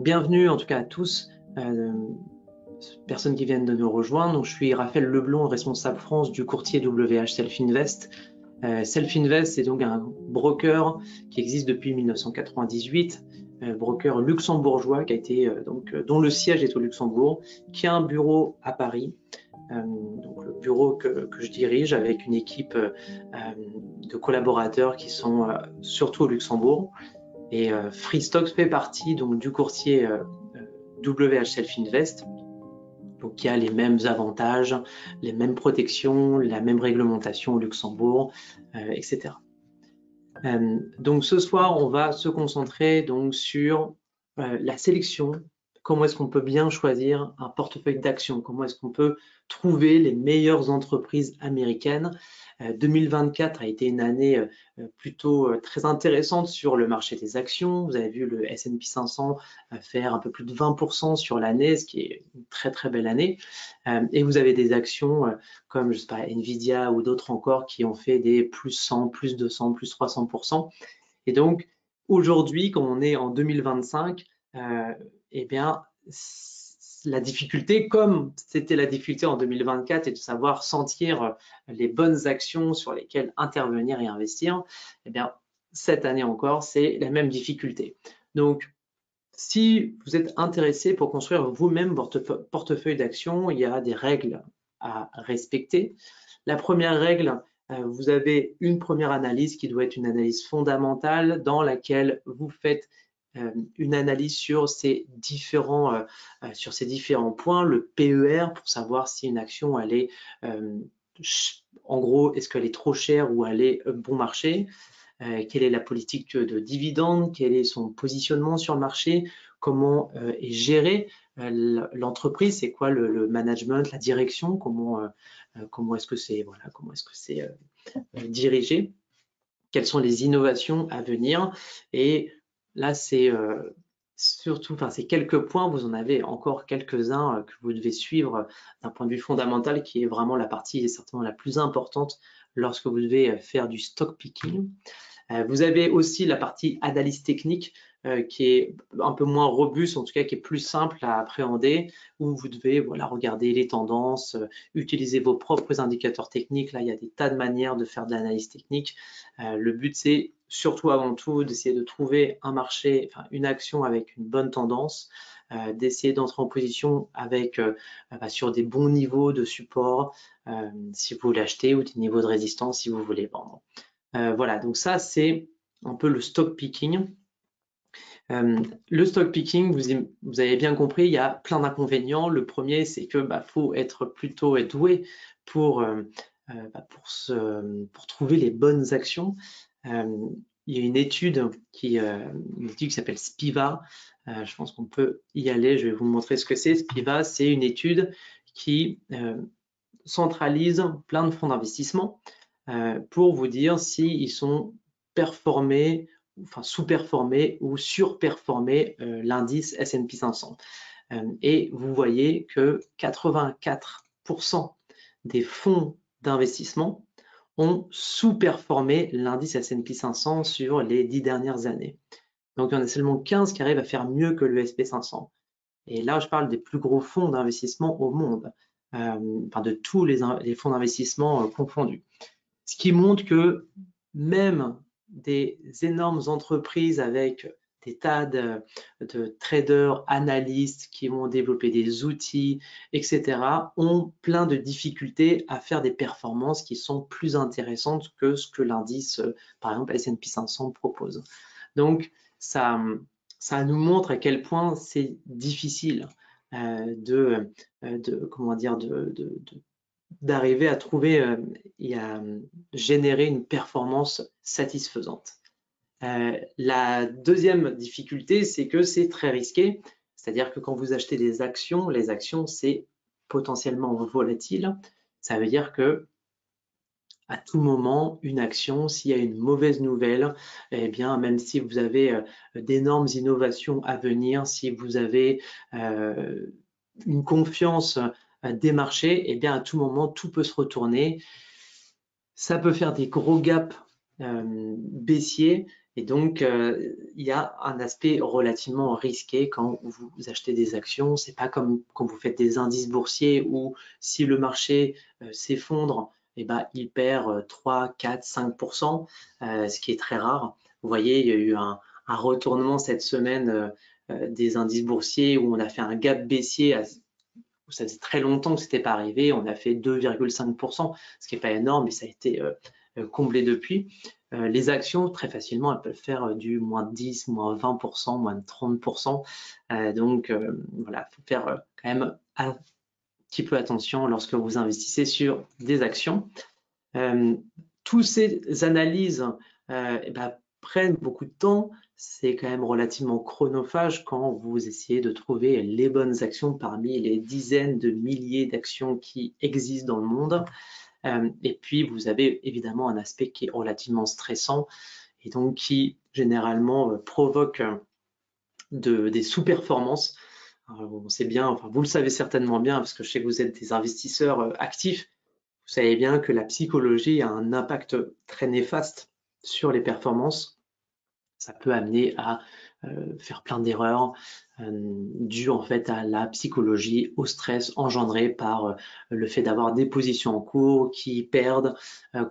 bienvenue en tout cas à tous, personnes qui viennent de nous rejoindre. Donc, je suis Raphaël Leblond, responsable France du courtier WH Self-Invest. Self-Invest, c'est donc un broker qui existe depuis 1998, broker luxembourgeois qui a été, dont le siège est au Luxembourg, qui a un bureau à Paris. Donc le bureau que je dirige avec une équipe de collaborateurs qui sont surtout au Luxembourg. Et Freestocks fait partie donc du courtier WH Self-Invest, donc qui a les mêmes avantages, les mêmes protections, la même réglementation au Luxembourg, etc. Donc ce soir, on va se concentrer donc sur la sélection. Comment est-ce qu'on peut bien choisir un portefeuille d'actions? Comment est-ce qu'on peut trouver les meilleures entreprises américaines? 2024 a été une année plutôt très intéressante sur le marché des actions. Vous avez vu le S&P 500 faire un peu plus de 20% sur l'année, ce qui est une très très belle année. Et vous avez des actions comme, je sais pas, Nvidia ou d'autres encore qui ont fait des plus 100, plus 200, plus 300%. Et donc, aujourd'hui, quand on est en 2025, eh bien, la difficulté, comme c'était la difficulté en 2024, est de savoir sentir les bonnes actions sur lesquelles intervenir et investir. Eh bien, cette année encore, c'est la même difficulté. Donc, si vous êtes intéressé pour construire vous-même votre portefeuille d'actions, il y a des règles à respecter. La première règle, vous avez une première analyse qui doit être une analyse fondamentale dans laquelle vous faites une analyse sur ces différents points, le PER pour savoir si une action elle est en gros, est-ce qu'elle est trop chère ou elle est bon marché, quelle est la politique de dividende, quel est son positionnement sur le marché, comment est gérée l'entreprise, c'est quoi le management, la direction, comment est-ce que c'est dirigé, quelles sont les innovations à venir. Et là, c'est surtout, ces quelques points, vous en avez encore quelques-uns que vous devez suivre d'un point de vue fondamental, qui est vraiment la partie certainement la plus importante lorsque vous devez faire du stock picking. Vous avez aussi la partie analyse technique qui est un peu moins robuste, en tout cas qui est plus simple à appréhender, où vous devez regarder les tendances, utiliser vos propres indicateurs techniques. Là, il y a des tas de manières de faire de l'analyse technique. Le but, c'est surtout avant tout d'essayer de trouver un marché, une action avec une bonne tendance, d'essayer d'entrer en position avec sur des bons niveaux de support si vous voulez acheter ou des niveaux de résistance si vous voulez vendre. Voilà, donc ça c'est un peu le stock picking. Le stock picking, vous avez bien compris, il y a plein d'inconvénients. Le premier, c'est que faut être plutôt doué pour trouver les bonnes actions. Il y a une étude qui s'appelle Spiva. Je pense qu'on peut y aller. Je vais vous montrer ce que c'est. Spiva, c'est une étude qui centralise plein de fonds d'investissement pour vous dire s'ils sont performés, sous-performés ou surperformés l'indice S&P 500. Et vous voyez que 84% des fonds d'investissement ont sous-performé l'indice S&P 500 sur les 10 dernières années. Donc, il y en a seulement 15 qui arrivent à faire mieux que le SP 500. Et là, je parle des plus gros fonds d'investissement au monde, de tous les fonds d'investissement confondus. Ce qui montre que même des énormes entreprises avec des tas de traders, analystes qui vont développer des outils, etc., ont plein de difficultés à faire des performances qui sont plus intéressantes que ce que l'indice, par exemple, S&P 500 propose. Donc, ça nous montre à quel point c'est difficile d'arriver à trouver et à générer une performance satisfaisante. La deuxième difficulté, c'est que c'est très risqué, c'est-à-dire que quand vous achetez des actions, les actions, c'est potentiellement volatile. Ça veut dire que à tout moment, une action, s'il y a une mauvaise nouvelle, eh bien, même si vous avez d'énormes innovations à venir, si vous avez une confiance des marchés, eh bien, à tout moment, tout peut se retourner. Ça peut faire des gros gaps baissiers Et donc, il y a un aspect relativement risqué quand vous achetez des actions. C'est pas comme quand vous faites des indices boursiers où si le marché s'effondre, eh ben, il perd 3, 4, 5%, ce qui est très rare. Vous voyez, il y a eu un retournement cette semaine des indices boursiers où on a fait un gap baissier. Ça faisait très longtemps que ce n'était pas arrivé. On a fait 2,5%, ce qui n'est pas énorme, mais ça a été comblé depuis. Les actions, très facilement, elles peuvent faire du moins 10, moins 20%, moins de 30%. Donc, voilà, il faut faire quand même un petit peu attention lorsque vous investissez sur des actions. Toutes ces analyses eh ben, prennent beaucoup de temps. C'est quand même relativement chronophage quand vous essayez de trouver les bonnes actions parmi les dizaines de milliers d'actions qui existent dans le monde. Et puis, vous avez évidemment un aspect qui est relativement stressant et donc qui généralement provoque des sous-performances. On sait bien, enfin vous le savez certainement bien parce que je sais que vous êtes des investisseurs actifs. Vous savez bien que la psychologie a un impact très néfaste sur les performances. Ça peut amener à faire plein d'erreurs dues en fait à la psychologie, au stress engendré par le fait d'avoir des positions en cours qui perdent.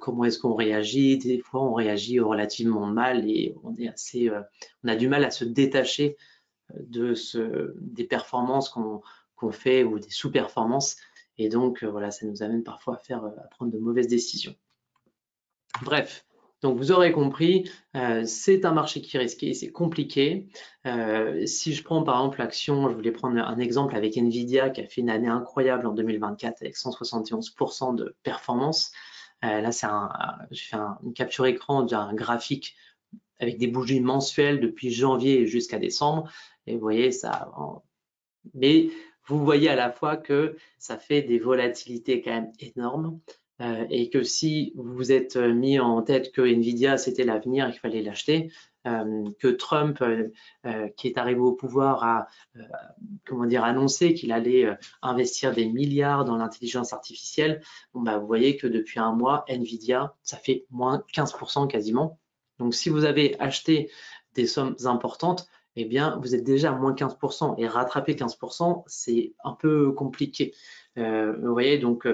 Comment est-ce qu'on réagit? Des fois, on réagit relativement mal et on a du mal à se détacher des performances qu'on fait ou des sous-performances. Et donc, voilà, ça nous amène parfois à prendre de mauvaises décisions. Bref, donc vous aurez compris, c'est un marché qui est risqué, c'est compliqué. Si je prends par exemple l'action, je voulais prendre un exemple avec Nvidia qui a fait une année incroyable en 2024 avec 171% de performance. Là, j'ai fait une capture écran d'un graphique avec des bougies mensuelles depuis janvier jusqu'à décembre. Et vous voyez, mais vous voyez à la fois que ça fait des volatilités quand même énormes et que si vous vous êtes mis en tête que Nvidia c'était l'avenir et qu'il fallait l'acheter, que Trump qui est arrivé au pouvoir a annoncé qu'il allait investir des milliards dans l'intelligence artificielle, bon, bah, vous voyez que depuis un mois, Nvidia, ça fait moins 15% quasiment. Donc si vous avez acheté des sommes importantes, eh bien, vous êtes déjà à moins 15%. Et rattraper 15%, c'est un peu compliqué. Vous voyez, donc,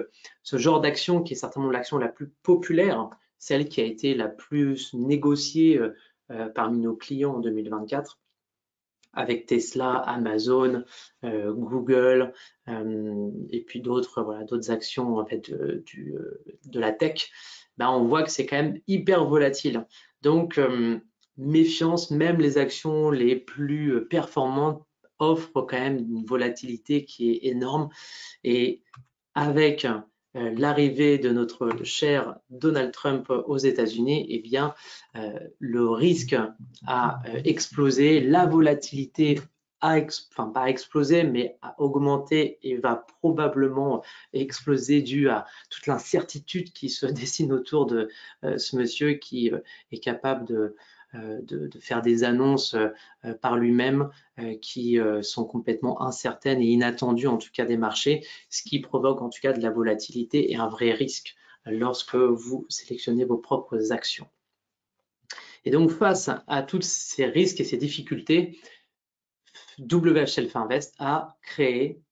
ce genre d'action qui est certainement l'action la plus populaire, celle qui a été la plus négociée parmi nos clients en 2024, avec Tesla, Amazon, Google, et puis d'autres d'autres actions en fait, de la tech, ben, on voit que c'est quand même hyper volatile. Donc, méfiance, même les actions les plus performantes offrent quand même une volatilité qui est énorme. Et avec l'arrivée de notre cher Donald Trump aux États-Unis, eh bien, le risque a explosé, la volatilité enfin pas explosé, mais a augmenté et va probablement exploser dû à toute l'incertitude qui se dessine autour de ce monsieur qui est capable de faire des annonces par lui-même qui sont complètement incertaines et inattendues en tout cas des marchés, ce qui provoque en tout cas de la volatilité et un vrai risque lorsque vous sélectionnez vos propres actions. Et donc face à tous ces risques et ces difficultés, WHL Finvest a créé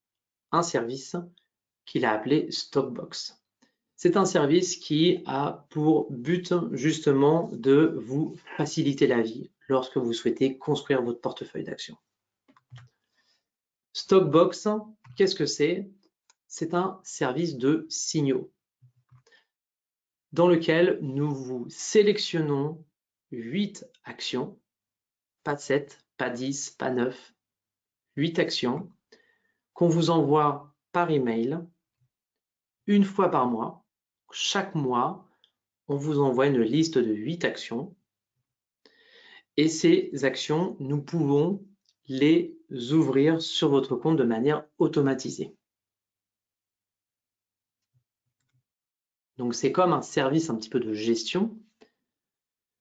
un service qu'il a appelé Stockbox. C'est un service qui a pour but justement de vous faciliter la vie lorsque vous souhaitez construire votre portefeuille d'actions. Stockbox, qu'est-ce que c'est? C'est un service de signaux dans lequel nous vous sélectionnons 8 actions, pas 7, pas 10, pas 9, 8 actions qu'on vous envoie par email une fois par mois. Chaque mois, on vous envoie une liste de 8 actions et ces actions, nous pouvons les ouvrir sur votre compte de manière automatisée. Donc c'est comme un service un petit peu de gestion,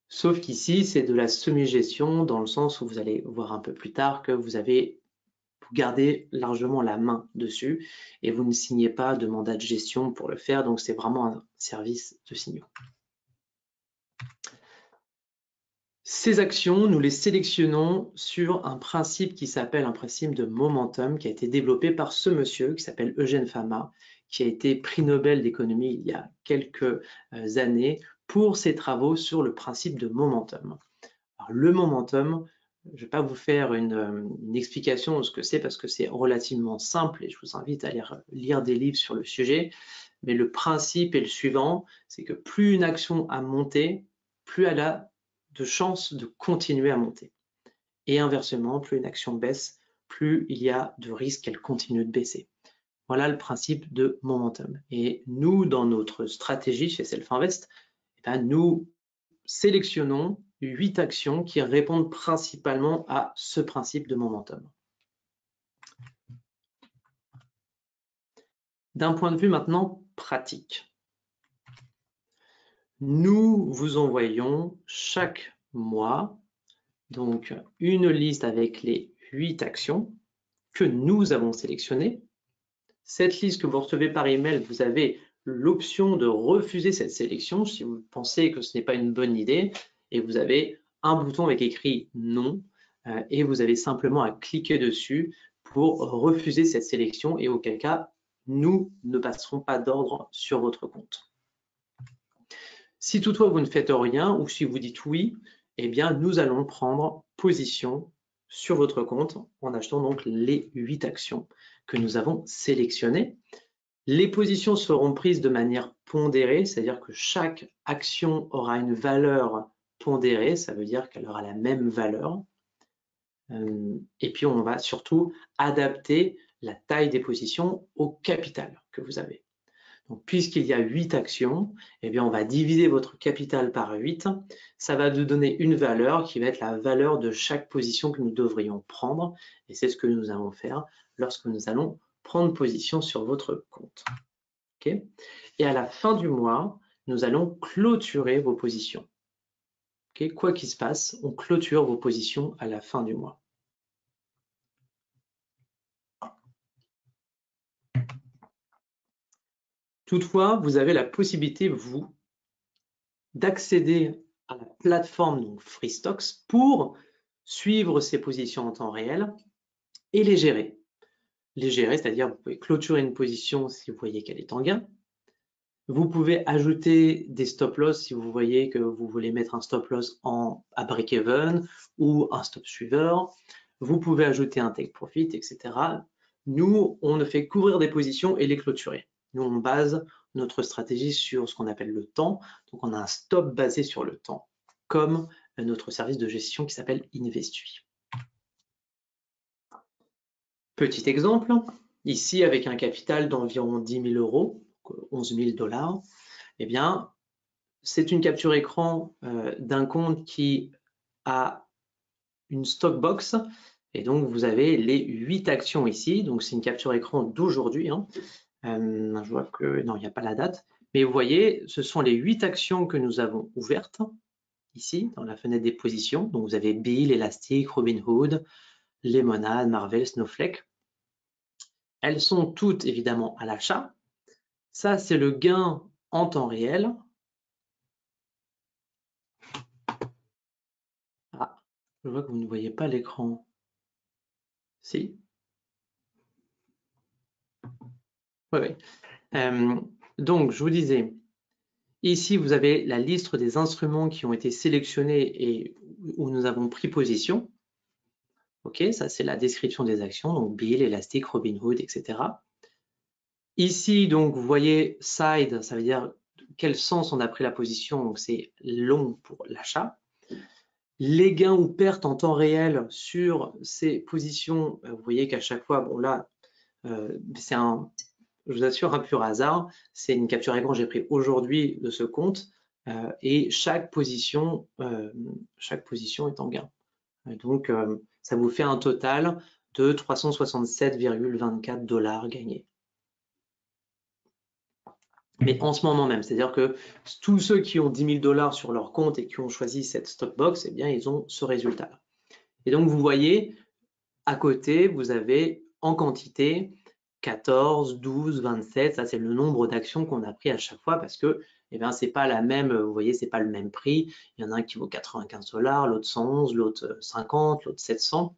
sauf qu'ici c'est de la semi-gestion dans le sens où vous allez voir un peu plus tard que vous gardez largement la main dessus et vous ne signez pas de mandat de gestion pour le faire, donc c'est vraiment un service de signaux. Ces actions, nous les sélectionnons sur un principe qui s'appelle un principe de momentum qui a été développé par ce monsieur qui s'appelle Eugène Fama, qui a été prix Nobel d'économie il y a quelques années pour ses travaux sur le principe de momentum. Alors, le momentum, je ne vais pas vous faire une explication de ce que c'est parce que c'est relativement simple et je vous invite à aller lire des livres sur le sujet. Mais le principe est le suivant, c'est que plus une action a monté, plus elle a de chances de continuer à monter. Et inversement, plus une action baisse, plus il y a de risques qu'elle continue de baisser. Voilà le principe de momentum. Et nous, dans notre stratégie chez Self-Invest, nous sélectionnons 8 actions qui répondent principalement à ce principe de momentum. D'un point de vue maintenant pratique, nous vous envoyons chaque mois donc une liste avec les 8 actions que nous avons sélectionnées. Cette liste que vous recevez par email, vous avez l'option de refuser cette sélection si vous pensez que ce n'est pas une bonne idée et vous avez un bouton avec écrit non et vous avez simplement à cliquer dessus pour refuser cette sélection et auquel cas nous ne passerons pas d'ordre sur votre compte. Si toutefois vous ne faites rien ou si vous dites oui, eh bien nous allons prendre position sur votre compte en achetant donc les 8 actions que nous avons sélectionnées. Les positions seront prises de manière pondérée, c'est-à-dire que chaque action aura une valeur pondérée, ça veut dire qu'elle aura la même valeur. Et puis on va surtout adapter la taille des positions au capital que vous avez. Donc, puisqu'il y a 8 actions, eh bien, on va diviser votre capital par 8. Ça va nous donner une valeur qui va être la valeur de chaque position que nous devrions prendre. Et c'est ce que nous allons faire lorsque nous allons prendre position sur votre compte. Okay? Et à la fin du mois, nous allons clôturer vos positions. Okay? Quoi qu'il se passe, on clôture vos positions à la fin du mois. Toutefois, vous avez la possibilité, vous, d'accéder à la plateforme donc FreeStocks pour suivre ces positions en temps réel et les gérer. Les gérer, c'est-à-dire vous pouvez clôturer une position si vous voyez qu'elle est en gain. Vous pouvez ajouter des stop-loss si vous voyez que vous voulez mettre un stop-loss à break-even ou un stop-suiveur. Vous pouvez ajouter un take-profit, etc. Nous, on ne fait qu'ouvrir des positions et les clôturer. Nous, on base notre stratégie sur ce qu'on appelle le temps. Donc, on a un stop basé sur le temps, comme notre service de gestion qui s'appelle Investui. Petit exemple, ici, avec un capital d'environ 10 000 euros, 11 000 $, eh bien, c'est une capture écran d'un compte qui a une stock box. Et donc, vous avez les 8 actions ici. Donc, c'est une capture écran d'aujourd'hui. Hein. Je vois que non, il n'y a pas la date. Mais vous voyez, ce sont les 8 actions que nous avons ouvertes ici, dans la fenêtre des positions. Donc, vous avez Bill, Elastic, Robinhood, Lemonade, Marvel, Snowflake. Elles sont toutes évidemment à l'achat. Ça, c'est le gain en temps réel. Ah, je vois que vous ne voyez pas l'écran. Si. Oui, oui. Donc, je vous disais, ici, vous avez la liste des instruments qui ont été sélectionnés et où nous avons pris position. OK, ça, c'est la description des actions, donc Bill, Elastic, Robinhood, etc. Ici, donc, vous voyez side, ça veut dire quel sens on a pris la position, donc c'est long pour l'achat. Les gains ou pertes en temps réel sur ces positions, vous voyez qu'à chaque fois, bon là, c'est un, je vous assure, un pur hasard. C'est une capture écran que j'ai pris aujourd'hui de ce compte et chaque position est en gain. Donc, ça vous fait un total de 367,24 $ gagnés. Mais en ce moment même, c'est-à-dire que tous ceux qui ont 10 000 $ sur leur compte et qui ont choisi cette stock box, eh bien, ils ont ce résultat. Et donc, vous voyez, à côté, vous avez en quantité 14, 12, 27, ça c'est le nombre d'actions qu'on a pris à chaque fois parce que eh bien, c'est pas la même, vous voyez, c'est pas le même prix. Il y en a un qui vaut 95 $, l'autre 111, l'autre 50, l'autre 700.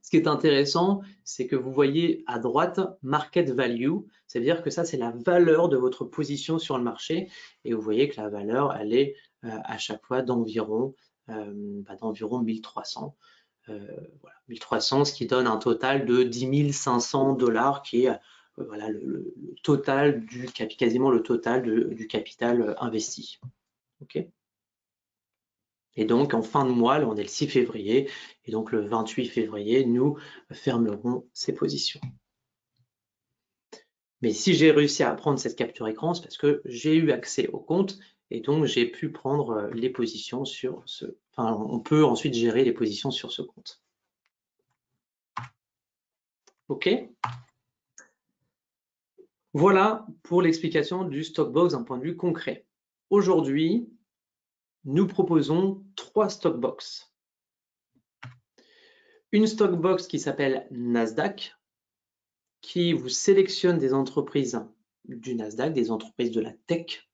Ce qui est intéressant, c'est que vous voyez à droite Market Value, ça veut dire que ça, c'est la valeur de votre position sur le marché. Et vous voyez que la valeur, elle est à chaque fois d'environ 1300. Voilà, 1300, ce qui donne un total de 10 500 $, qui est voilà, le total quasiment le total du capital investi. Ok. Et donc, en fin de mois, là, on est le 6 février, et donc le 28 février, nous fermerons ces positions. Mais si j'ai réussi à prendre cette capture écran, c'est parce que j'ai eu accès au compte, et donc j'ai pu prendre les positions sur ce... Enfin, on peut ensuite gérer les positions sur ce compte. OK? Voilà pour l'explication du Stockbox d'un point de vue concret. Aujourd'hui, nous proposons 3 Stockbox. Une Stockbox qui s'appelle Nasdaq, qui vous sélectionne des entreprises du Nasdaq, des entreprises de la tech.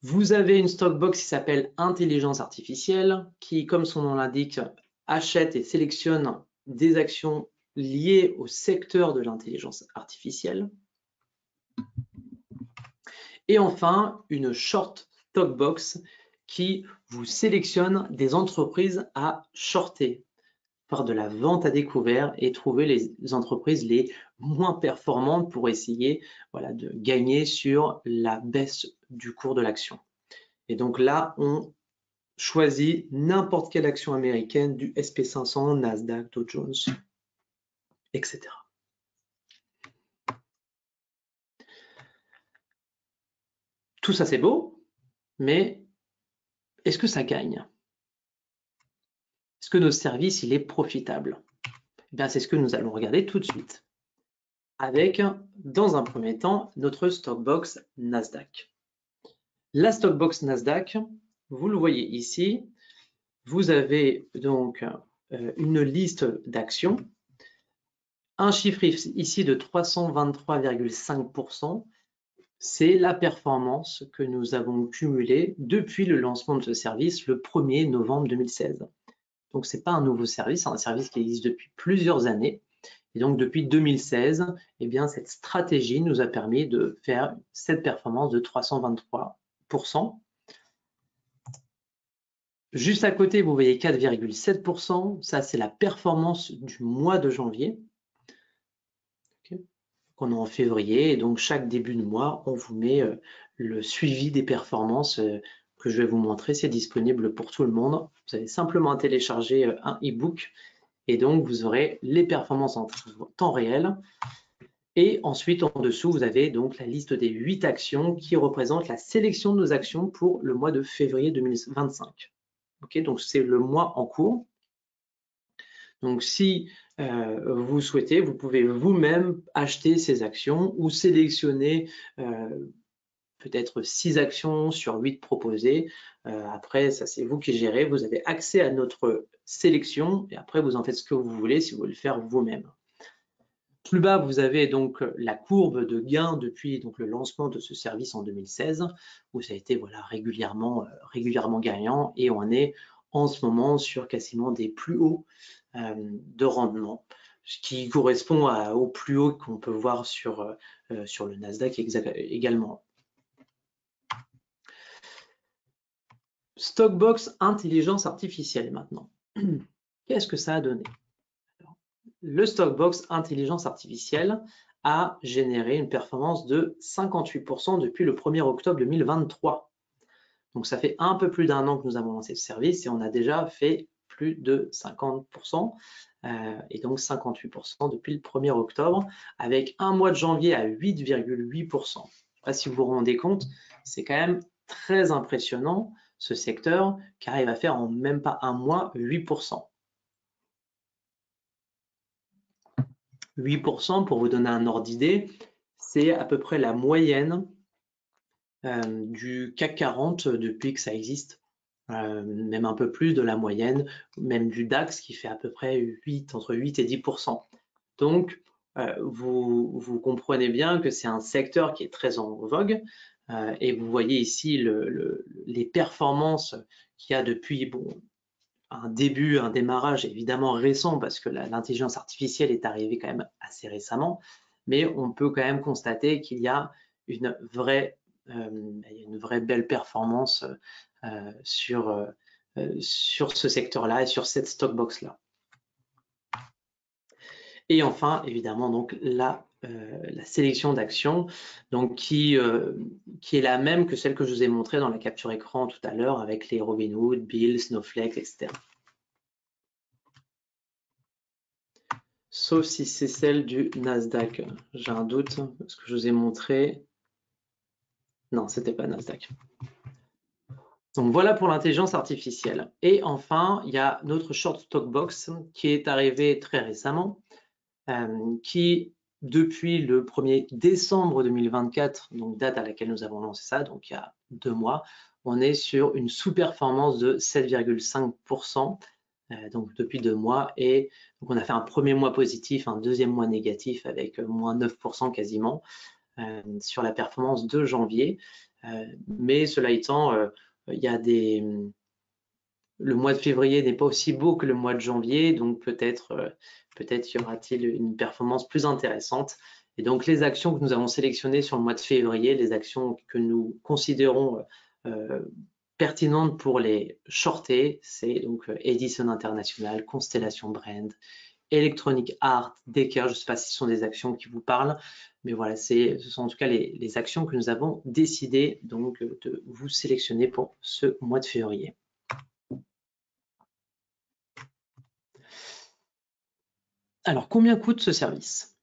Vous avez une Stockbox qui s'appelle Intelligence Artificielle, qui, comme son nom l'indique, achète et sélectionne des actions liées au secteur de l'intelligence artificielle. Et enfin, une Short Stockbox qui vous sélectionne des entreprises à shorter, faire de la vente à découvert et trouver les entreprises les moins performantes pour essayer voilà, de gagner sur la baisse du cours de l'action. Et donc là, on choisit n'importe quelle action américaine du SP500, Nasdaq, Dow Jones, etc. Tout ça, c'est beau, mais est-ce que ça gagne? Est-ce que notre service, il est profitable? Eh bien, c'est ce que nous allons regarder tout de suite. Avec, dans un premier temps, notre Stockbox Nasdaq. La Stockbox Nasdaq, vous le voyez ici, vous avez donc une liste d'actions, un chiffre ici de 323,5%, c'est la performance que nous avons cumulée depuis le lancement de ce service le 1er novembre 2016. Donc, ce n'est pas un nouveau service, c'est un service qui existe depuis plusieurs années. Et donc, depuis 2016, eh bien, cette stratégie nous a permis de faire cette performance de 323%. Juste à côté, vous voyez 4,7%. Ça, c'est la performance du mois de janvier. Okay. On est en février. Et donc, chaque début de mois, on vous met le suivi des performances que je vais vous montrer. C'est disponible pour tout le monde. Vous avez simplement à télécharger un e-book. Et donc, vous aurez les performances en temps réel. Et ensuite, en dessous, vous avez donc la liste des 8 actions qui représentent la sélection de nos actions pour le mois de février 2025. Okay, donc, c'est le mois en cours. Donc, si vous souhaitez, vous pouvez vous-même acheter ces actions ou sélectionner peut-être 6 actions sur 8 proposées. Après, ça, c'est vous qui gérez. Vous avez accès à notre sélection et après, vous en faites ce que vous voulez si vous voulez le faire vous-même. Plus bas, vous avez donc la courbe de gain depuis donc, le lancement de ce service en 2016, où ça a été voilà, régulièrement gagnant, et on est en ce moment sur quasiment des plus hauts de rendement, ce qui correspond au plus haut qu'on peut voir sur le Nasdaq également. Stockbox Intelligence Artificielle maintenant. Qu'est-ce que ça a donné? Le Stockbox Intelligence Artificielle a généré une performance de 58% depuis le 1er octobre 2023. Donc ça fait un peu plus d'un an que nous avons lancé ce service et on a déjà fait plus de 50% et donc 58% depuis le 1er octobre avec un mois de janvier à 8,8%. Je ne sais pas si vous vous rendez compte, c'est quand même très impressionnant ce secteur qui arrive à faire en même pas un mois 8%. 8%, pour vous donner un ordre d'idée, c'est à peu près la moyenne du CAC 40 depuis que ça existe, même un peu plus de la moyenne, même du DAX qui fait à peu près entre 8 et 10%. Donc, vous comprenez bien que c'est un secteur qui est très en vogue et vous voyez ici les performances qu'il y a depuis un démarrage évidemment récent parce que l'intelligence artificielle est arrivée quand même assez récemment, mais on peut quand même constater qu'il y a une vraie belle performance sur ce secteur-là et sur cette stockbox-là. Et enfin, évidemment, donc la sélection d'actions, donc qui est la même que celle que je vous ai montrée dans la capture écran tout à l'heure avec les Robinhood, Bill, Snowflake, etc. Sauf si c'est celle du Nasdaq. J'ai un doute, parce que je vous ai montré. Non, c'était pas Nasdaq. Donc voilà pour l'intelligence artificielle. Et enfin, il y a notre short stock box qui est arrivé très récemment, qui depuis le 1er décembre 2024, donc date à laquelle nous avons lancé ça, donc il y a 2 mois, on est sur une sous-performance de 7,5%, donc depuis 2 mois, et donc on a fait un premier mois positif, un deuxième mois négatif avec moins 9% quasiment sur la performance de janvier. Mais cela étant, il y a le mois de février n'est pas aussi beau que le mois de janvier, donc peut-être y aura-t-il une performance plus intéressante. Et donc les actions que nous avons sélectionnées sur le mois de février, les actions que nous considérons pertinentes pour les shorter, c'est donc Edison International, Constellation Brand, Electronic Arts, Decker, je ne sais pas si ce sont des actions qui vous parlent, mais voilà, ce sont en tout cas les actions que nous avons décidé donc de vous sélectionner pour ce mois de février. Alors, combien coûte ce service?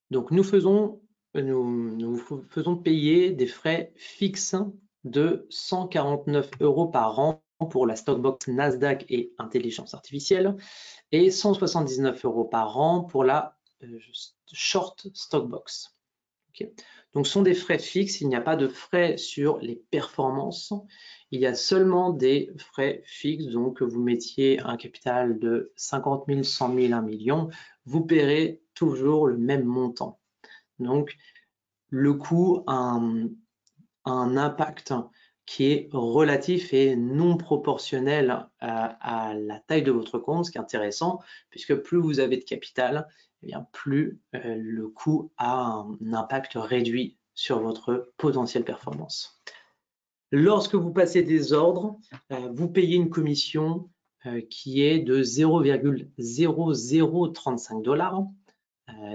Donc, nous faisons payer des frais fixes de 149 € par an pour la Stockbox Nasdaq et Intelligence Artificielle et 179 € par an pour la Short Stockbox. Okay. Donc, ce sont des frais fixes, il n'y a pas de frais sur les performances, il y a seulement des frais fixes, donc que vous mettiez un capital de 50 000, 100 000, 1 million, vous paierez toujours le même montant. Donc, le coût a un impact qui est relatif et non proportionnel à la taille de votre compte, ce qui est intéressant, puisque plus vous avez de capital, eh bien, plus le coût a un impact réduit sur votre potentielle performance. Lorsque vous passez des ordres, vous payez une commission qui est de 0,0035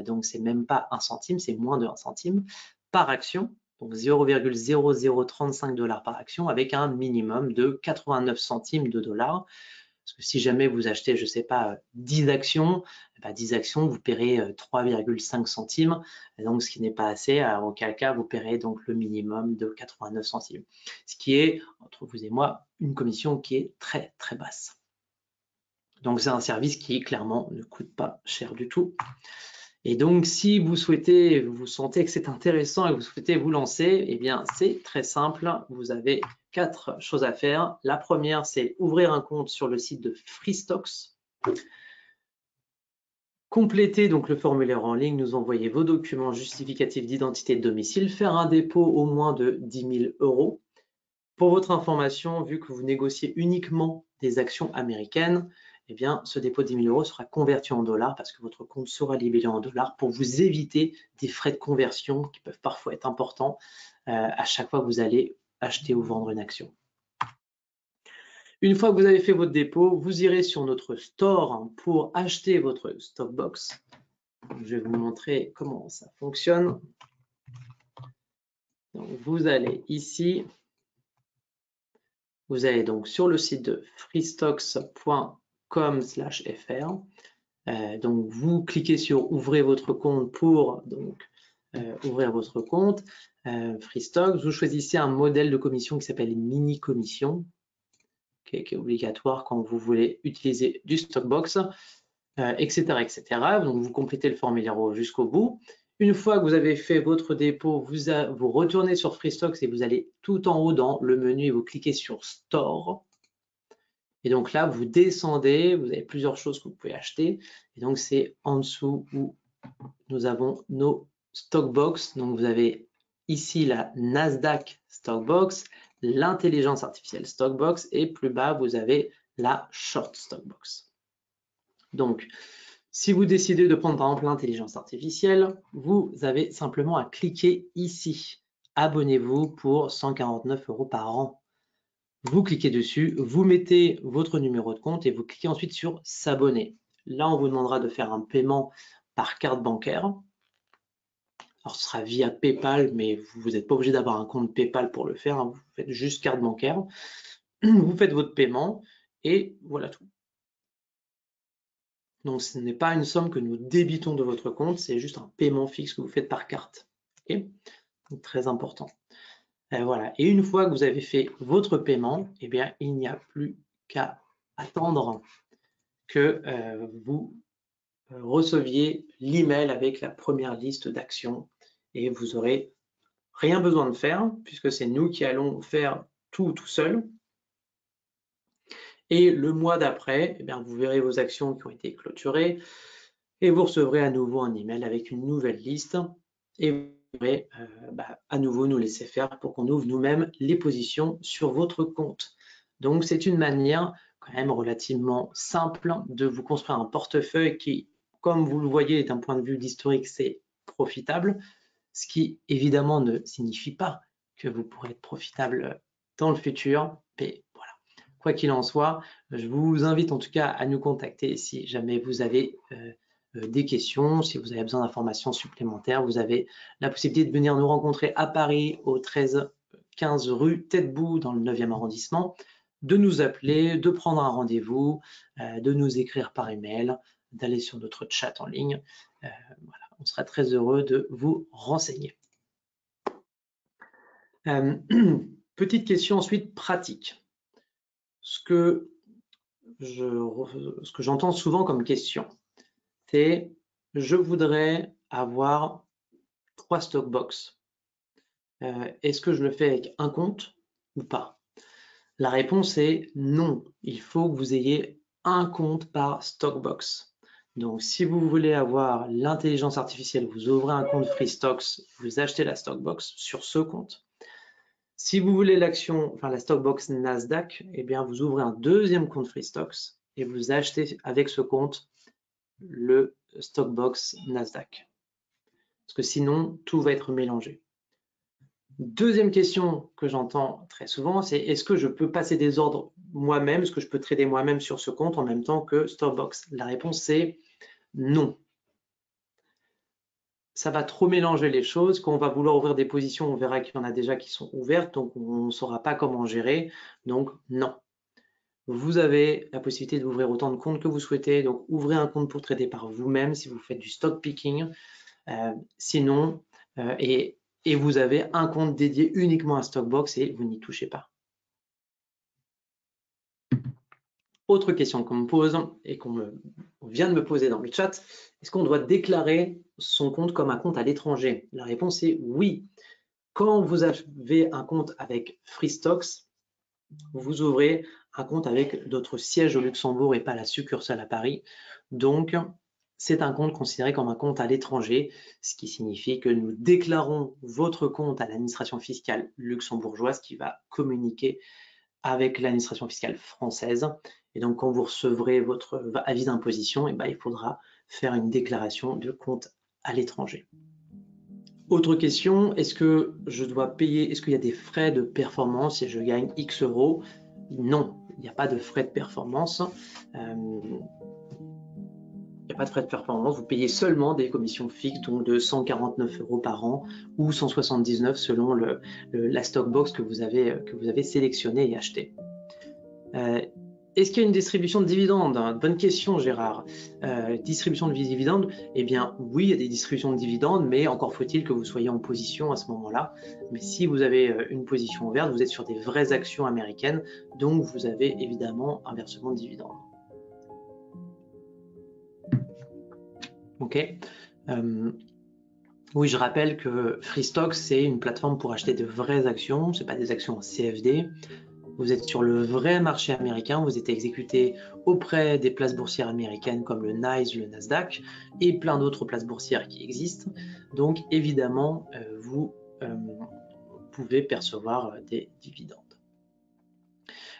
$, donc c'est même pas 1 centime, c'est moins de 1 centime par action, donc 0,0035 $ par action avec un minimum de 89 centimes de dollars. Parce que si jamais vous achetez, je ne sais pas, 10 actions, 10 actions, vous paierez 3,5 centimes, donc ce qui n'est pas assez, auquel cas vous paierez donc le minimum de 89 centimes. Ce qui est, entre vous et moi, une commission qui est très très basse. Donc c'est un service qui clairement ne coûte pas cher du tout. Et donc, si vous souhaitez, vous sentez que c'est intéressant et vous souhaitez vous lancer, eh bien, c'est très simple. Vous avez 4 choses à faire. La première, c'est ouvrir un compte sur le site de Freestocks. Compléter donc le formulaire en ligne, nous envoyer vos documents justificatifs d'identité et de domicile, faire un dépôt au moins de 10 000 €. Pour votre information, vu que vous négociez uniquement des actions américaines, eh bien, ce dépôt de 10 000 € sera converti en dollars parce que votre compte sera libellé en dollars pour vous éviter des frais de conversion qui peuvent parfois être importants à chaque fois que vous allez acheter ou vendre une action. Une fois que vous avez fait votre dépôt, vous irez sur notre store pour acheter votre Stockbox. Je vais vous montrer comment ça fonctionne. Donc, vous allez ici. Vous allez donc sur le site de freestocks.com/fr. Donc vous cliquez sur ouvrir votre compte pour ouvrir votre compte Freestocks. Vous choisissez un modèle de commission qui s'appelle mini commission, qui est obligatoire quand vous voulez utiliser du Stockbox, etc., etc. Donc vous complétez le formulaire jusqu'au bout. Une fois que vous avez fait votre dépôt, vous retournez sur Freestocks et vous allez tout en haut dans le menu et vous cliquez sur Store. Et donc là, vous descendez, vous avez plusieurs choses que vous pouvez acheter. Et donc, c'est en dessous où nous avons nos Stockbox. Donc, vous avez ici la Nasdaq Stockbox, l'intelligence artificielle Stockbox, et plus bas, vous avez la Short Stockbox. Donc, si vous décidez de prendre par exemple l'intelligence artificielle, vous avez simplement à cliquer ici. Abonnez-vous pour 149 € par an. Vous cliquez dessus, vous mettez votre numéro de compte et vous cliquez ensuite sur s'abonner. Là, on vous demandera de faire un paiement par carte bancaire. Alors, ce sera via PayPal, mais vous n'êtes pas obligé d'avoir un compte PayPal pour le faire. Hein. Vous faites juste carte bancaire. Vous faites votre paiement et voilà tout. Donc, ce n'est pas une somme que nous débitons de votre compte, c'est juste un paiement fixe que vous faites par carte. Okay, donc, très important. Voilà. Et une fois que vous avez fait votre paiement, eh bien, il n'y a plus qu'à attendre que vous receviez l'email avec la première liste d'actions et vous aurez rien besoin de faire puisque c'est nous qui allons faire tout seul. Et le mois d'après, eh bien, vous verrez vos actions qui ont été clôturées et vous recevrez à nouveau un email avec une nouvelle liste et vous pourrez à nouveau nous laisser faire pour qu'on ouvre nous-mêmes les positions sur votre compte. Donc c'est une manière quand même relativement simple de vous construire un portefeuille qui, comme vous le voyez d'un point de vue d'historique, c'est profitable, ce qui évidemment ne signifie pas que vous pourrez être profitable dans le futur, mais voilà. Quoi qu'il en soit, je vous invite en tout cas à nous contacter si jamais vous avez des questions, si vous avez besoin d'informations supplémentaires. Vous avez la possibilité de venir nous rencontrer à Paris au 13-15 rue Taitbout dans le 9e arrondissement, de nous appeler, de prendre un rendez-vous, de nous écrire par email, d'aller sur notre chat en ligne. Voilà, on sera très heureux de vous renseigner. Petite question ensuite pratique. Ce que j'entends souvent comme question, c'est je voudrais avoir 3 Stockbox. Est-ce que je le fais avec un compte ou pas? La réponse est non. Il faut que vous ayez un compte par Stockbox. Donc, si vous voulez avoir l'intelligence artificielle, vous ouvrez un compte FreeStocks, vous achetez la Stockbox sur ce compte. Si vous voulez l'action, enfin la Stockbox Nasdaq, eh bien vous ouvrez un deuxième compte FreeStocks et vous achetez avec ce compte le Stockbox Nasdaq. Parce que sinon, tout va être mélangé. Deuxième question que j'entends très souvent, c'est est-ce que je peux passer des ordres moi-même, est-ce que je peux trader moi-même sur ce compte en même temps que Stockbox? La réponse c'est non. Ça va trop mélanger les choses. Quand on va vouloir ouvrir des positions, on verra qu'il y en a déjà qui sont ouvertes, donc on ne saura pas comment gérer. Donc non. Vous avez la possibilité d'ouvrir autant de comptes que vous souhaitez. Donc ouvrez un compte pour trader par vous-même si vous faites du stock picking. Sinon, et vous avez un compte dédié uniquement à Stockbox et vous n'y touchez pas. Autre question qu'on me pose et qu'on vient de me poser dans le chat, est-ce qu'on doit déclarer son compte comme un compte à l'étranger? La réponse est oui. Quand vous avez un compte avec FreeStocks, vous ouvrez un compte avec notre siège au Luxembourg et pas la succursale à Paris. Donc, c'est un compte considéré comme un compte à l'étranger, ce qui signifie que nous déclarons votre compte à l'administration fiscale luxembourgeoise qui va communiquer avec l'administration fiscale française. Et donc, quand vous recevrez votre avis d'imposition, il faudra faire une déclaration de compte à l'étranger. Autre question, est-ce que je dois payer, est-ce qu'il y a des frais de performance si je gagne X euros? Non, il n'y a pas de frais de performance. Il n'y a pas de frais de performance, vous payez seulement des commissions fixes, donc de 149 € par an ou 179 selon la Stockbox que vous avez sélectionnée et achetée. Est-ce qu'il y a une distribution de dividendes? Bonne question, Gérard. Distribution de dividendes, eh bien oui, il y a des distributions de dividendes, mais encore faut-il que vous soyez en position à ce moment-là. Mais si vous avez une position ouverte, vous êtes sur des vraies actions américaines, donc vous avez évidemment un versement de dividendes. Ok. Oui, je rappelle que FreeStocks, c'est une plateforme pour acheter de vraies actions, ce n'est pas des actions en CFD. Vous êtes sur le vrai marché américain, vous êtes exécuté auprès des places boursières américaines comme le NYSE, le Nasdaq et plein d'autres places boursières qui existent. Donc évidemment, vous pouvez percevoir des dividendes.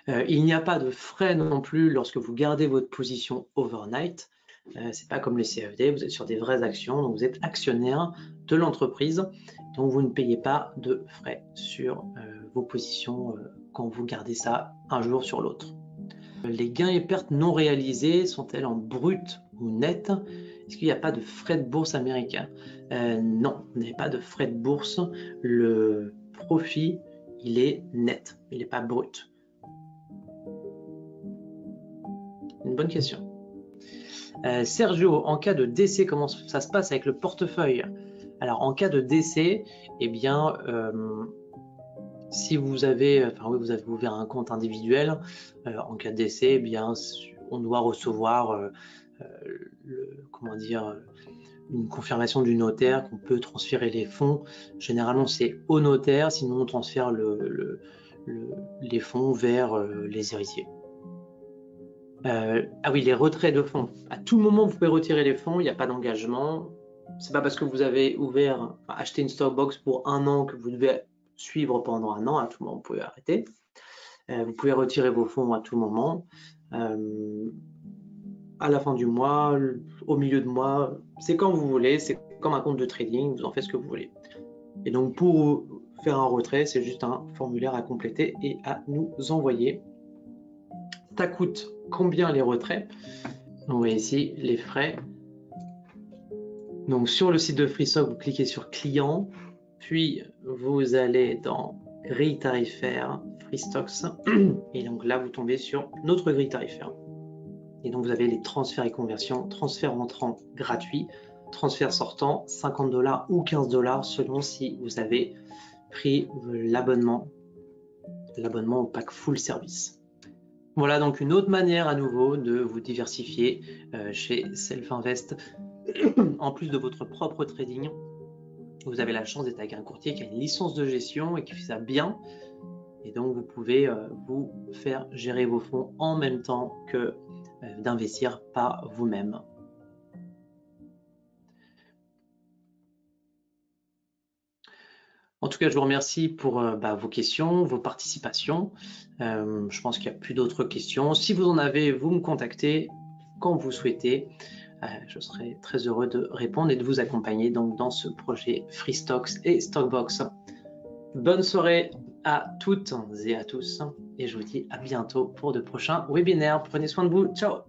Il n'y a pas de frais non plus lorsque vous gardez votre position overnight. C'est pas comme les CFD, vous êtes sur des vraies actions, donc vous êtes actionnaire de l'entreprise, donc vous ne payez pas de frais sur vos positions quand vous gardez ça un jour sur l'autre. Les gains et pertes non réalisés sont-elles en brut ou net? Est-ce qu'il n'y a pas de frais de bourse américain? Non, vous n'avez pas de frais de bourse. Le profit, il est net, il n'est pas brut. Une bonne question. Sergio, en cas de décès, comment ça se passe avec le portefeuille? Alors, en cas de décès, eh bien, si vous avez, vous avez ouvert un compte individuel, en cas de décès, eh bien, on doit recevoir, une confirmation du notaire qu'on peut transférer les fonds. Généralement, c'est au notaire, sinon on transfère les fonds vers les héritiers. Ah oui, les retraits de fonds. À tout moment, vous pouvez retirer les fonds, il n'y a pas d'engagement. C'est pas parce que vous avez acheté une Stockbox pour 1 an que vous devez suivre pendant 1 an. À tout moment, vous pouvez arrêter. Vous pouvez retirer vos fonds à tout moment. À la fin du mois, au milieu de mois, c'est quand vous voulez. C'est comme un compte de trading, vous en faites ce que vous voulez. Et donc, pour faire un retrait, c'est juste un formulaire à compléter et à nous envoyer. Ça coûte combien les retraits? Vous voyez ici les frais. Donc sur le site de FreeStock, vous cliquez sur client, puis vous allez dans grille tarifaire FreeStocks et donc là vous tombez sur notre grille tarifaire. Et donc vous avez les transferts et conversions, transfert entrant gratuit, transfert sortant 50 $ ou 15 $ selon si vous avez pris l'abonnement au pack full service. Voilà donc une autre manière à nouveau de vous diversifier chez Self-Invest. En plus de votre propre trading, vous avez la chance d'être avec un courtier qui a une licence de gestion et qui fait ça bien. Et donc vous pouvez vous faire gérer vos fonds en même temps que d'investir par vous-même. En tout cas, je vous remercie pour vos questions, vos participations. Je pense qu'il n'y a plus d'autres questions. Si vous en avez, vous me contactez quand vous souhaitez. Je serai très heureux de répondre et de vous accompagner donc dans ce projet FreeStocks et Stockbox. Bonne soirée à toutes et à tous et je vous dis à bientôt pour de prochains webinaires. Prenez soin de vous. Ciao!